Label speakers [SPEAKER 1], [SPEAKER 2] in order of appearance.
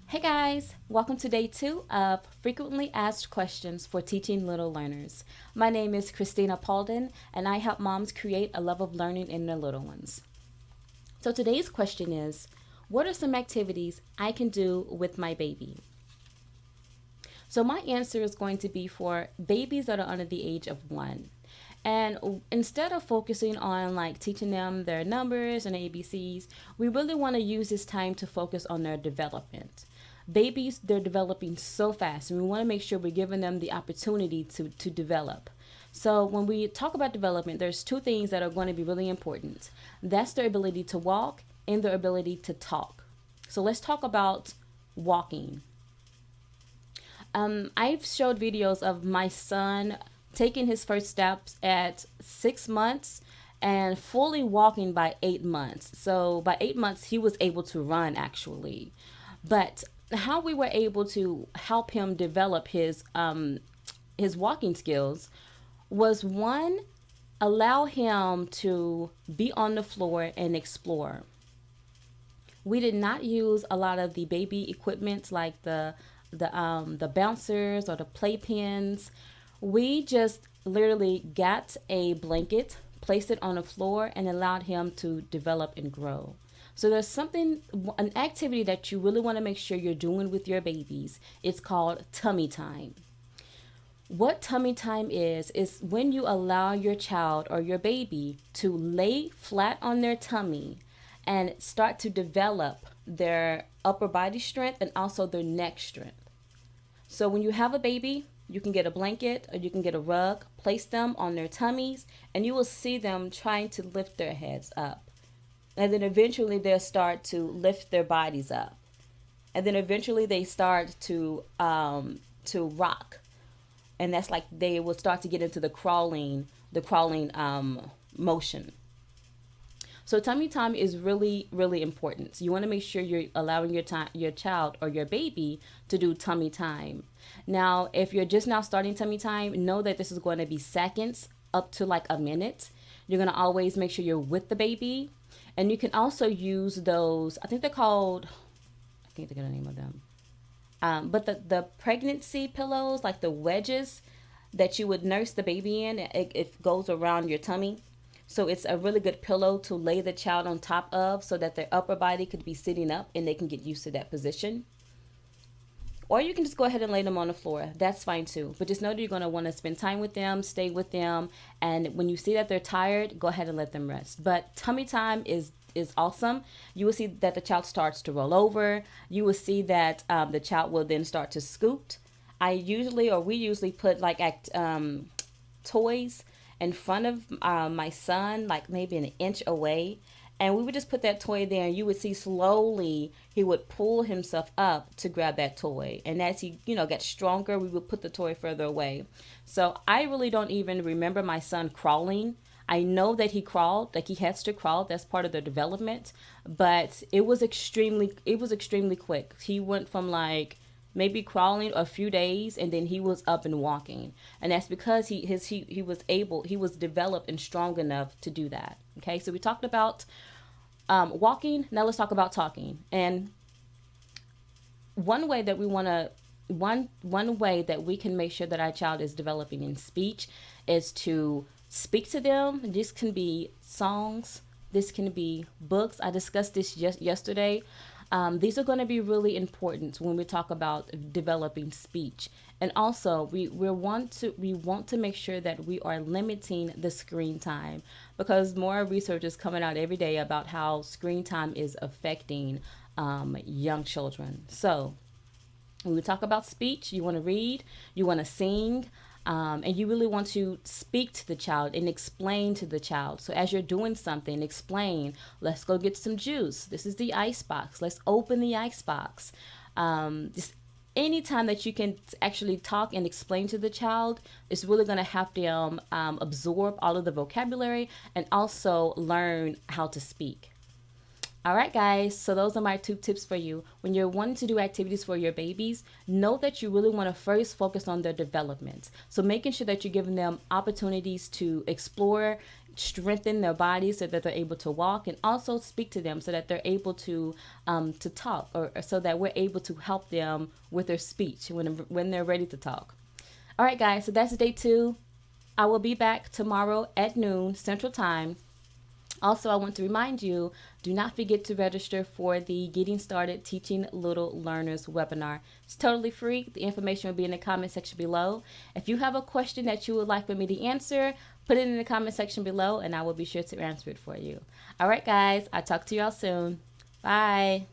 [SPEAKER 1] Hey guys, welcome to day 2 of Frequently Asked Questions for Teaching Little Learners. My name is Christina Paulden, and I help moms create a love of learning in their little ones. So today's question is, what are some activities I can do with my baby? So my answer is going to be for babies that are under the age of 1. And instead of focusing on like teaching them their numbers and ABCs, we really want to use this time to focus on their development. Babies, they're developing so fast, and we want to make sure we're giving them the opportunity to develop. So when we talk about development, there's two things that are going to be really important. That's their ability to walk and their ability to talk. So let's talk about walking. I've showed videos of my son taking his first steps at 6 months and fully walking by 8 months. So by 8 months, he was able to run actually. But how we were able to help him develop his walking skills was one, allow him to be on the floor and explore. We did not use a lot of the baby equipment like the bouncers or the playpens. We just literally got a blanket, placed it on the floor, and allowed him to develop and grow. So there's an activity that you really want to make sure you're doing with your babies. It's called tummy time. What tummy time is when you allow your child or your baby to lay flat on their tummy and start to develop their upper body strength and also their neck strength. So when you have a baby, you can get a blanket or you can get a rug, place them on their tummies, and you will see them trying to lift their heads up. And then eventually they'll start to lift their bodies up. And then eventually they start to rock. And that's like they will start to get into the crawling motion. So tummy time is really, really important. So you want to make sure you're allowing your child or your baby to do tummy time. Now, if you're just now starting tummy time, know that this is going to be seconds up to like a minute. You're going to always make sure you're with the baby. And you can also use those, I think they're called, I can't think of the name of them. But the pregnancy pillows, like the wedges that you would nurse the baby in, it goes around your tummy. So it's a really good pillow to lay the child on top of so that their upper body could be sitting up and they can get used to that position. Or you can just go ahead and lay them on the floor. That's fine too. But just know that you're going to want to spend time with them, stay with them. And when you see that they're tired, go ahead and let them rest. But tummy time is awesome. You will see that the child starts to roll over. You will see that the child will then start to scoot. We usually put like toys in front of my son, like maybe an inch away. And we would just put that toy there, and you would see slowly he would pull himself up to grab that toy. And as he, got stronger, we would put the toy further away. So I really don't even remember my son crawling. I know that he crawled, like he has to crawl. That's part of the development. But it was extremely quick. He went from like maybe crawling a few days and then he was up and walking, and that's because he was developed and strong enough to do that. Okay, so we talked about walking. Now let's talk about talking. And one way that we want to one way that we can make sure that our child is developing in speech is to speak to them. This can be songs, this can be books. I discussed this just yesterday. These are going to be really important when we talk about developing speech. And also, we want to make sure that we are limiting the screen time, because more research is coming out every day about how screen time is affecting young children. So when we talk about speech, you want to read, you want to sing, and you really want to speak to the child and explain to the child. So as you're doing something, explain. Let's go get some juice. This is the ice box. Let's open the ice box. Just anytime that you can actually talk and explain to the child, it's really going to help them absorb all of the vocabulary and also learn how to speak. All right, guys, so those are my 2 tips for you. When you're wanting to do activities for your babies, know that you really want to first focus on their development. So making sure that you're giving them opportunities to explore, strengthen their bodies so that they're able to walk, and also speak to them so that they're able to talk, or so that we're able to help them with their speech when they're ready to talk. All right, guys, so that's day 2. I will be back tomorrow at noon Central Time. Also, I want to remind you, do not forget to register for the Getting Started Teaching Little Learners webinar. It's totally free. The information will be in the comment section below. If you have a question that you would like for me to answer, put it in the comment section below and I will be sure to answer it for you. All right, guys, I'll talk to y'all soon. Bye.